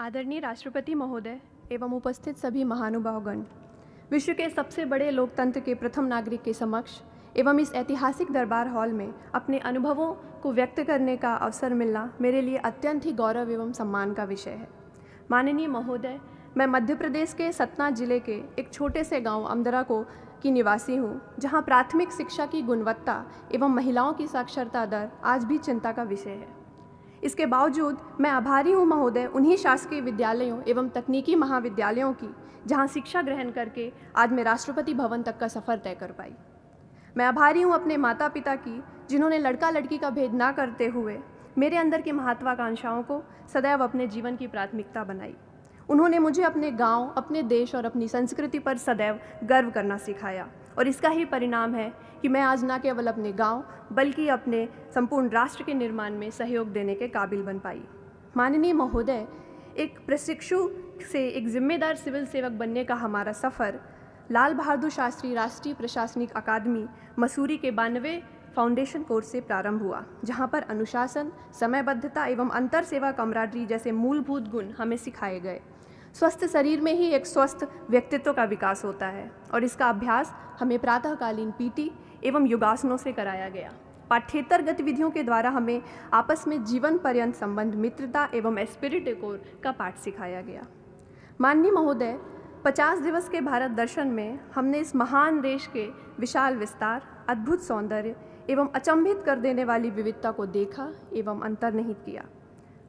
आदरणीय राष्ट्रपति महोदय एवं उपस्थित सभी महानुभावगण, विश्व के सबसे बड़े लोकतंत्र के प्रथम नागरिक के समक्ष एवं इस ऐतिहासिक दरबार हॉल में अपने अनुभवों को व्यक्त करने का अवसर मिलना मेरे लिए अत्यंत ही गौरव एवं सम्मान का विषय है। माननीय महोदय, मैं मध्य प्रदेश के सतना जिले के एक छोटे से गांव अमदरा की निवासी हूं, जहां प्राथमिक शिक्षा की गुणवत्ता एवं महिलाओं की साक्षरता दर आज भी चिंता का विषय है। इसके बावजूद मैं आभारी हूँ महोदय उन्हीं शासकीय विद्यालयों एवं तकनीकी महाविद्यालयों की जहाँ शिक्षा ग्रहण करके आज मैं राष्ट्रपति भवन तक का सफ़र तय कर पाई। मैं आभारी हूँ अपने माता पिता की, जिन्होंने लड़का लड़की का भेद ना करते हुए मेरे अंदर की महत्वाकांक्षाओं को सदैव अपने जीवन की प्राथमिकता बनाई। उन्होंने मुझे अपने गांव, अपने देश और अपनी संस्कृति पर सदैव गर्व करना सिखाया और इसका ही परिणाम है कि मैं आज न केवल अपने गांव बल्कि अपने संपूर्ण राष्ट्र के निर्माण में सहयोग देने के काबिल बन पाई। माननीय महोदय, एक प्रशिक्षु से एक जिम्मेदार सिविल सेवक बनने का हमारा सफ़र लाल बहादुर शास्त्री राष्ट्रीय प्रशासनिक अकादमी मसूरी के 92वें फाउंडेशन कोर्स से प्रारंभ हुआ, जहां पर अनुशासन, समयबद्धता एवं अंतर सेवा कमराडरी जैसे मूलभूत गुण हमें सिखाए गए। स्वस्थ शरीर में ही एक स्वस्थ व्यक्तित्व का विकास होता है और इसका अभ्यास हमें प्रातःकालीन पीटी एवं योगासनों से कराया गया। पाठ्येतर गतिविधियों के द्वारा हमें आपस में जीवन पर्यंत संबंध, मित्रता एवं एस्पिरिट कोर का पाठ सिखाया गया। माननीय महोदय, 50 दिवस के भारत दर्शन में हमने इस महान देश के विशाल विस्तार, अद्भुत सौंदर्य एवं अचंभित कर देने वाली विविधता को देखा एवं अंतर्निहित किया।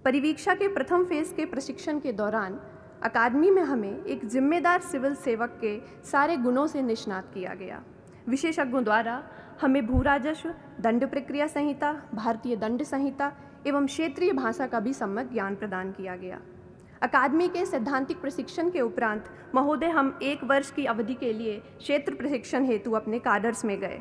परिवीक्षा के प्रथम फेज के प्रशिक्षण के दौरान अकादमी में हमें एक जिम्मेदार सिविल सेवक के सारे गुणों से निष्णात किया गया। विशेषज्ञों द्वारा हमें भू राजस्व, दंड प्रक्रिया संहिता, भारतीय दंड संहिता एवं क्षेत्रीय भाषा का भी सम्यक ज्ञान प्रदान किया गया। अकादमी के सैद्धांतिक प्रशिक्षण के उपरांत महोदय हम 1 वर्ष की अवधि के लिए क्षेत्र प्रशिक्षण हेतु अपने काडर्स में गए।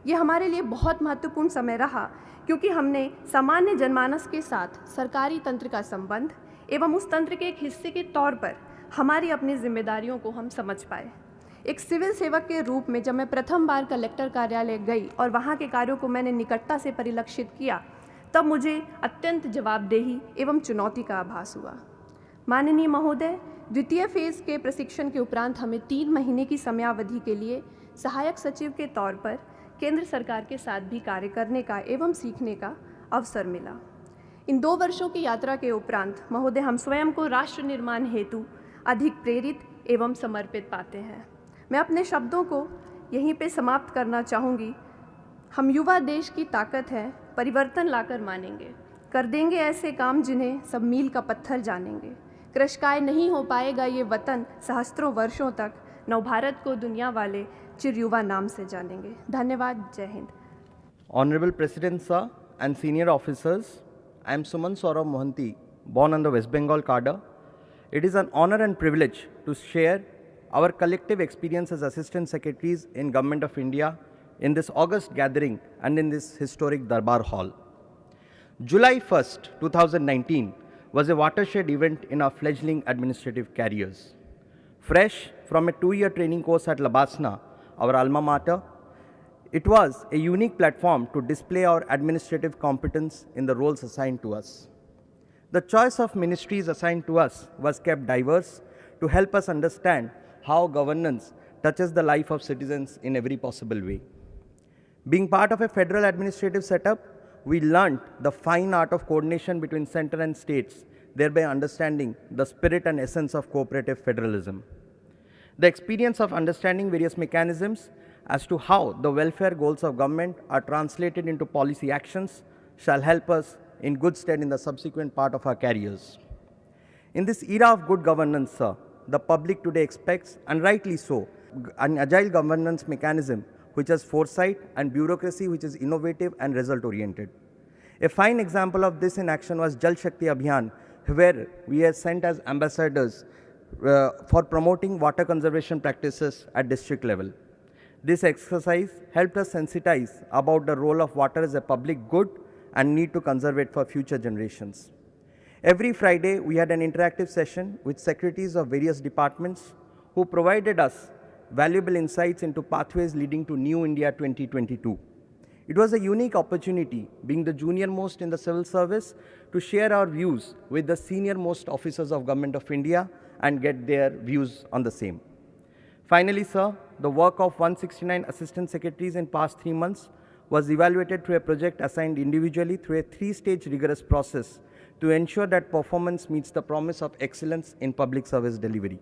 ये हमारे लिए बहुत महत्वपूर्ण समय रहा, क्योंकि हमने सामान्य जनमानस के साथ सरकारी तंत्र का संबंध एवं उस तंत्र के एक हिस्से के तौर पर हमारी अपनी जिम्मेदारियों को हम समझ पाए। एक सिविल सेवक के रूप में जब मैं प्रथम बार कलेक्टर कार्यालय गई और वहाँ के कार्यों को मैंने निकटता से परिलक्षित किया, तब मुझे अत्यंत जवाबदेही एवं चुनौती का आभास हुआ। माननीय महोदय, द्वितीय फेज के प्रशिक्षण के उपरांत हमें 3 महीने की समयावधि के लिए सहायक सचिव के तौर पर केंद्र सरकार के साथ भी कार्य करने का एवं सीखने का अवसर मिला। इन 2 वर्षों की यात्रा के उपरांत महोदय हम स्वयं को राष्ट्र निर्माण हेतु अधिक प्रेरित एवं समर्पित पाते हैं। मैं अपने शब्दों को यहीं पे समाप्त करना चाहूँगी। हम युवा देश की ताकत है, परिवर्तन लाकर मानेंगे, कर देंगे ऐसे काम जिन्हें सब मील का पत्थर जानेंगे। कृशकाय नहीं हो पाएगा ये वतन सहस्त्रों वर्षों तक, नवभारत को दुनिया वाले चिर युवा नाम से जानेंगे। धन्यवाद। जय Hind. Honorable President Sir and senior officers, I am Suman Saurabh Mohanty, born on the West Bengal cadre. It is an honor and privilege to share our collective experience as Assistant Secretaries in Government of India in this August gathering and in this historic Darbar Hall. July 1st, 2019 was a watershed event in our fledgling administrative careers. Fresh from a 2-year training course at Labasna, our alma mater, it was a unique platform to display our administrative competence in the roles assigned to us. The choice of ministries assigned to us was kept diverse to help us understand how governance touches the life of citizens in every possible way. Being part of a federal administrative setup, we learnt the fine art of coordination between center and states, thereby understanding the spirit and essence of cooperative federalism. The experience of understanding various mechanisms as to how the welfare goals of government are translated into policy actions shall help us in good stead in the subsequent part of our careers. In this era of good governance, sir, the public today expects, and rightly so, an agile governance mechanism which has foresight and bureaucracy which is innovative and result-oriented. A fine example of this in action was Jal Shakti Abhiyan, where we are sent as ambassadors for promoting water conservation practices at district level. This exercise helped us sensitize about the role of water as a public good and need to conserve it for future generations. Every Friday, we had an interactive session with secretaries of various departments who provided us valuable insights into pathways leading to New India 2022. It was a unique opportunity, being the junior most in the civil service, to share our views with the senior most officers of Government of India and get their views on the same. Finally, sir, the work of 169 assistant secretaries in past 3 months was evaluated through a project assigned individually through a 3-stage rigorous process to ensure that performance meets the promise of excellence in public service delivery.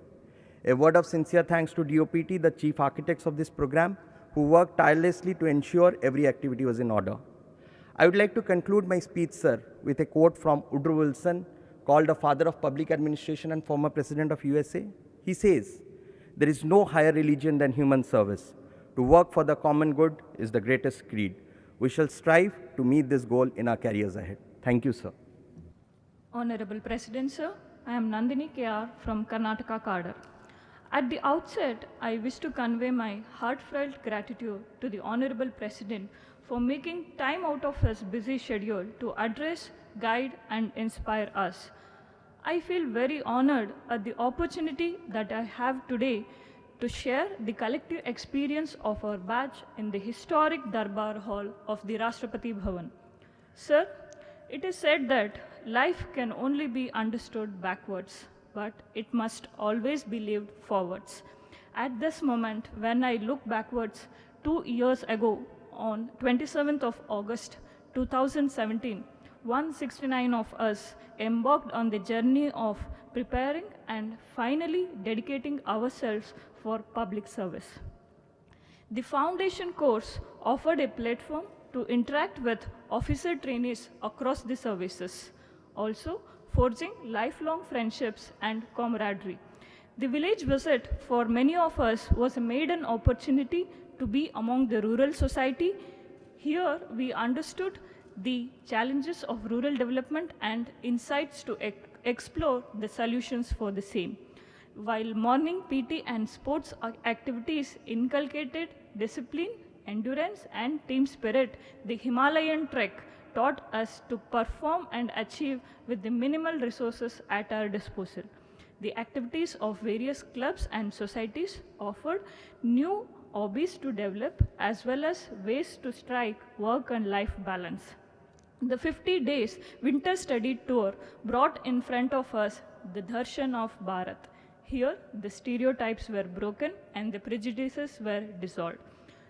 A word of sincere thanks to DOPT, the chief architects of this program, who worked tirelessly to ensure every activity was in order. I would like to conclude my speech, sir, with a quote from Woodrow Wilson, called the father of public administration and former president of USA. He says, "There is no higher religion than human service. To work for the common good is the greatest creed. We shall strive to meet this goal in our careers ahead." Thank you, sir. Honorable President, sir, I am Nandini KR from Karnataka Cadre. At the outset, I wish to convey my heartfelt gratitude to the Honorable President for making time out of his busy schedule to address, guide, and inspire us. I feel very honored at the opportunity that I have today to share the collective experience of our batch in the historic Darbar Hall of the Rashtrapati Bhavan. Sir, it is said that life can only be understood backwards, but it must always be lived forwards. At this moment, when I look backwards 2 years ago, on 27th of August 2017, 169 of us embarked on the journey of preparing and finally dedicating ourselves for public service. The foundation course offered a platform to interact with officer trainees across the services, also forging lifelong friendships and camaraderie. The village visit for many of us was a maiden opportunity to be among the rural society. Here we understood the challenges of rural development and insights to explore the solutions for the same. While morning PT and sports activities inculcated discipline, endurance, and team spirit, the Himalayan trek taught us to perform and achieve with the minimal resources at our disposal. The activities of various clubs and societies offered new hobbies to develop as well as ways to strike work and life balance. The 50 days winter study tour brought in front of us the darshan of Bharat. Here, the stereotypes were broken and the prejudices were dissolved.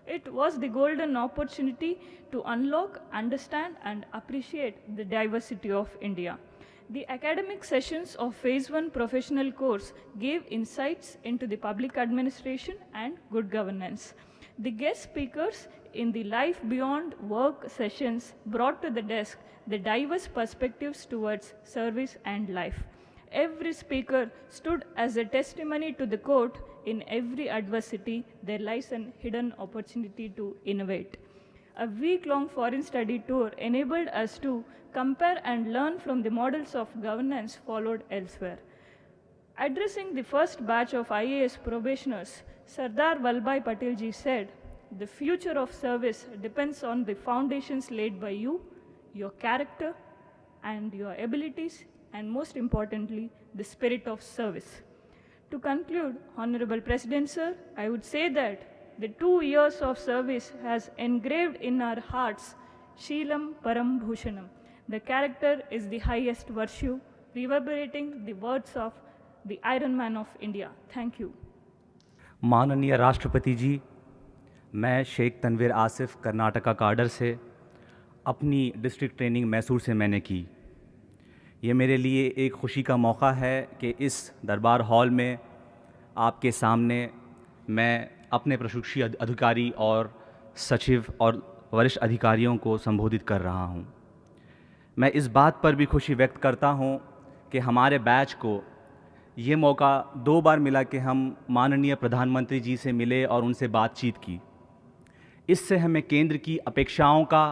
It was the golden opportunity to unlock, understand, and appreciate the diversity of India. The academic sessions of Phase 1 professional course gave insights into the public administration and good governance. The guest speakers in the Life Beyond Work sessions brought to the desk the diverse perspectives towards service and life. Every speaker stood as a testimony to the quote, "In every adversity, there lies a hidden opportunity to innovate." A week-long foreign study tour enabled us to compare and learn from the models of governance followed elsewhere. Addressing the first batch of IAS probationers, Sardar Vallabhbhai Patel ji said, "The future of service depends on the foundations laid by you, your character, and your abilities, and most importantly, the spirit of service." To conclude, Honorable President, sir, I would say that the 2 years of service has engraved in our hearts Sheelam Param Bhushanam. The character is the highest virtue, reverberating the words of the Iron Man of India. Thank you. माननीय राष्ट्रपति जी, मैं Sheikh Tanveer Asif Karnataka cadre से अपनी district training Mysore से मैंने की। ये मेरे लिए एक खुशी का मौका है कि इस दरबार हॉल में आपके सामने मैं अपने प्रशिक्षु अधिकारी और सचिव और वरिष्ठ अधिकारियों को संबोधित कर रहा हूँ। मैं इस बात पर भी खुशी व्यक्त करता हूँ कि हमारे बैच को ये मौका 2 बार मिला कि हम माननीय प्रधानमंत्री जी से मिले और उनसे बातचीत की। इससे हमें केंद्र की अपेक्षाओं का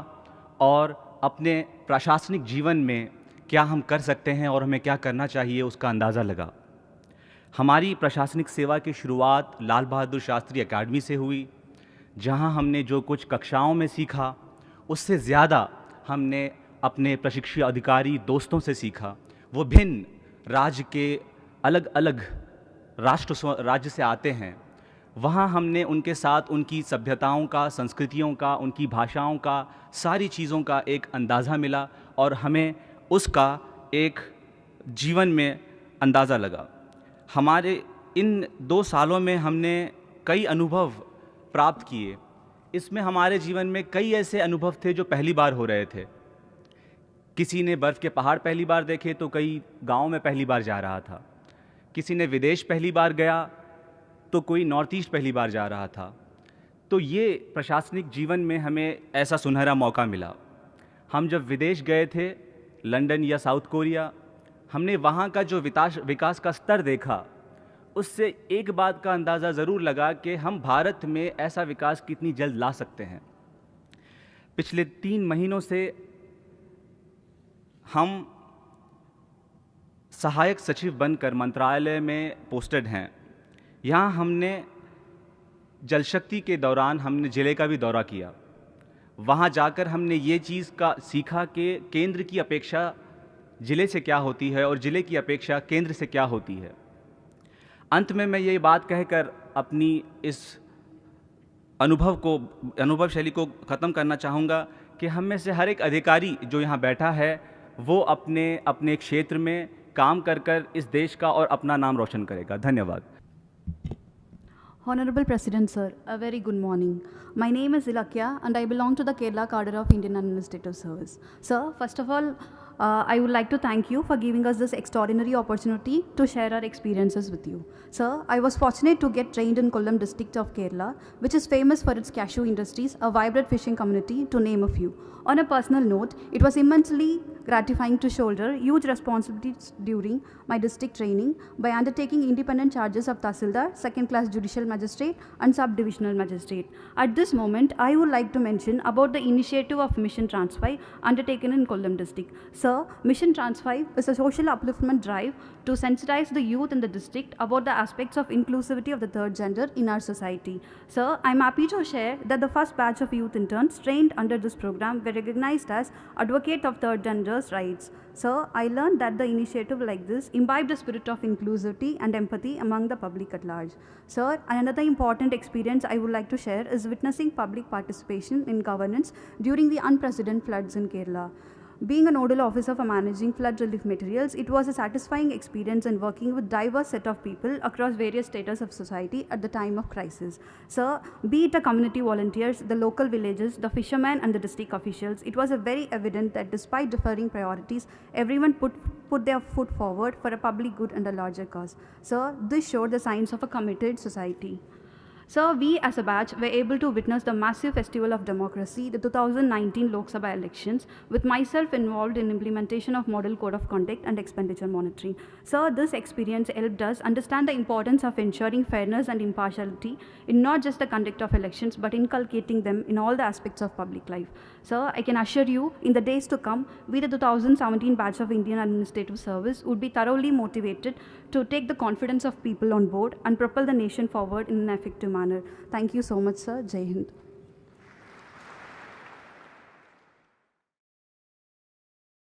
और अपने प्रशासनिक जीवन में क्या हम कर सकते हैं और हमें क्या करना चाहिए उसका अंदाज़ा लगा। हमारी प्रशासनिक सेवा की शुरुआत लाल बहादुर शास्त्री एकेडमी से हुई, जहां हमने जो कुछ कक्षाओं में सीखा उससे ज़्यादा हमने अपने प्रशिक्षु अधिकारी दोस्तों से सीखा। वो भिन्न राज्य के अलग अलग राज्य से आते हैं, वहाँ हमने उनके साथ उनकी सभ्यताओं का, संस्कृतियों का, उनकी भाषाओं का, सारी चीज़ों का एक अंदाज़ा मिला और हमें उसका एक जीवन में अंदाज़ा लगा। हमारे इन 2 सालों में हमने कई अनुभव प्राप्त किए। इसमें हमारे जीवन में कई ऐसे अनुभव थे जो पहली बार हो रहे थे। किसी ने बर्फ़ के पहाड़ पहली बार देखे तो कोई गांव में पहली बार जा रहा था, किसी ने विदेश पहली बार गया तो कोई नॉर्थ ईस्ट पहली बार जा रहा था। तो ये प्रशासनिक जीवन में हमें ऐसा सुनहरा मौका मिला। हम जब विदेश गए थे, लंदन या साउथ कोरिया, हमने वहाँ का जो विकास का स्तर देखा, उससे एक बात का अंदाज़ा ज़रूर लगा कि हम भारत में ऐसा विकास कितनी जल्द ला सकते हैं। पिछले 3 महीनों से हम सहायक सचिव बनकर मंत्रालय में पोस्टेड हैं। यहाँ हमने जल शक्ति के दौरान हमने ज़िले का भी दौरा किया। वहाँ जाकर हमने ये चीज़ का सीखा कि केंद्र की अपेक्षा ज़िले से क्या होती है और ज़िले की अपेक्षा केंद्र से क्या होती है। अंत में मैं ये बात कहकर अपनी इस अनुभव शैली को ख़त्म करना चाहूँगा कि हम में से हर एक अधिकारी जो यहाँ बैठा है वो अपने क्षेत्र में काम कर इस देश का और अपना नाम रोशन करेगा। धन्यवाद। Honorable President Sir, a very good morning. My name is Ilakya and I belong to the Kerala cadre of Indian Administrative Service. Sir, first of all, I would like to thank you for giving us this extraordinary opportunity to share our experiences with you. Sir, I was fortunate to get trained in Kollam district of Kerala, which is famous for its cashew industries, a vibrant fishing community, to name a few. On a personal note, it was immensely gratifying to shoulder huge responsibilities during my district training by undertaking independent charges of Tahsildar, second-class judicial magistrate and sub-divisional magistrate. At this moment, I would like to mention about the initiative of Mission Trans5 undertaken in Kollam district. Sir, Mission Trans5 is a social upliftment drive to sensitize the youth in the district about the aspects of inclusivity of the third gender in our society. Sir, I am happy to share that the first batch of youth interns trained under this program were recognized as advocate of third gender's rights. Sir, I learned that the initiative like this imbibed the spirit of inclusivity and empathy among the public at large. Sir, another important experience I would like to share is witnessing public participation in governance during the unprecedented floods in Kerala. Being a nodal officer for managing flood relief materials, it was a satisfying experience in working with diverse set of people across various status of society at the time of crisis. Sir, be it the community volunteers, the local villages, the fishermen and the district officials, it was very evident that despite differing priorities, everyone put their foot forward for a public good and a larger cause. Sir, this showed the signs of a committed society. Sir, we as a batch were able to witness the massive festival of democracy, the 2019 Lok Sabha elections, with myself involved in implementation of Model Code of Conduct and expenditure monitoring. Sir, this experience helped us understand the importance of ensuring fairness and impartiality in not just the conduct of elections, but inculcating them in all the aspects of public life. Sir, I can assure you, in the days to come, we the 2017 batch of Indian Administrative Service would be thoroughly motivated to take the confidence of people on board and propel the nation forward in an effective manner. Thank you so much, sir. Jai Hind.